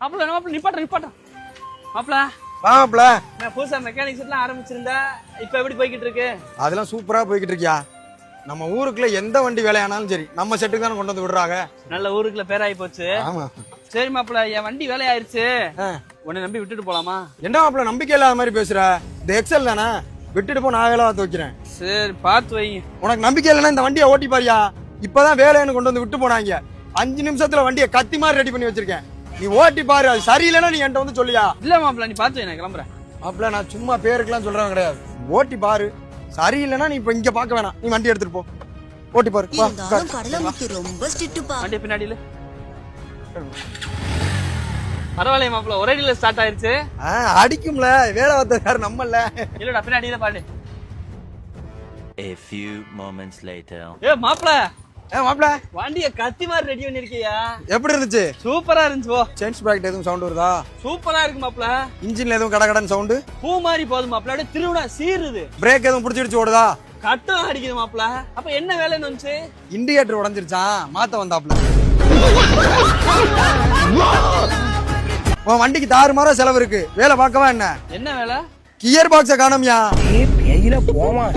மாப்பிள்ள நிப்பாட்ட மாப்பிள்ள மாப்பிள்ள நான் புதுசா மெக்கானிக் செட்லாம் ஆரம்பிச்சிருந்தேன். இப்ப எப்படி போய்கிட்டு இருக்கு? அதெல்லாம் சூப்பரா போய்கிட்டு இருக்கியா? நம்ம ஊருக்குள்ள எந்த வண்டி வேலையானாலும் சரி நம்ம செட்டுக்கு தானே கொண்டு வந்து விடுறாங்க. நல்ல ஊருக்குள்ள பேராயி போச்சு. ஆமா சரி மாப்பிள்ள, என் வண்டி வேலையாயிருச்சு, உன்னை நம்பி விட்டுட்டு போலாமா? என்ன மாப்பிள்ள நம்பிக்கை இல்லாத மாதிரி பேசுற? இந்த எக்ஸல் தானே, விட்டுட்டு போ, நான் வேலை பார்த்து வைக்கிறேன். சரி பார்த்து வை. உனக்கு நம்பிக்கை இல்லைன்னா இந்த வண்டியை ஓட்டி பாரியா. இப்பதான் வேலைன்னு கொண்டு வந்து விட்டு போனாங்க. 5 நிமிஷத்துல வண்டியை கத்தி மாதிரி ரெடி பண்ணி வச்சிருக்கேன். நீ ஓட்டி பாரு, அது சரியில்லைன்னா நீ என்கிட்ட வந்து சொல்லியா? இல்ல மாப்பிள்ள நீ பார்த்து வை, நான் கிளம்புறேன். மாப்பிள்ள நான் சும்மா பேருக்குலாம் சொல்றவன் கிடையாது. ஓட்டி பாரு, சரியில்லைன்னா நீ இப்ப இங்க பாக்க வேணாம், நீ வண்டி எடுத்துட்டு போ, ஓட்டி பாரு. வண்டி பின்னாடியில பரவாயில்லையே மாப்பிள்ள, ஒரே அடியில ஸ்டார்ட் ஆயிருச்சு. அடிக்கும்ல, வேலை பார்த்தது நம்மள. இல்லடா பின்னாடியில பாடு. A few moments later. மாப்பிள்ள மாப்பிள்ள வண்டிய கத்தி மாதிரி ரெடி பண்ணிருக்கியா? எப்படி இருந்துச்சு? சூப்பரா இருந்துச்சு. போ. செயின்ஸ் பிராக்கெட் எதுவும் சவுண்ட் வருதா? சூப்பரா இருக்கு மாப்பிள்ள. இன்ஜின்ல எதுவும் கடகடன்னு சவுண்ட்? பூ மாதிரி போகுது மாப்பிள்ள, அப்படியே திருவிழா சீருது. பிரேக் எதுவும் பிடிச்சிடுச்சு ஓடுதா? கட்டம் அடிக்குது மாப்பிள்ள. அப்ப என்ன வேலைன்னு வந்துச்சு? இண்டிகேட்டர் உடைஞ்சிருச்சான், மாத்த வந்தாப்ல. உன் வண்டிக்கு தாறுமாறா செலவு இருக்கு, வேலை பார்க்கவா என்ன? என்ன வேலை? கியர் பாக்ஸ காணோம்யா. பேயில போமா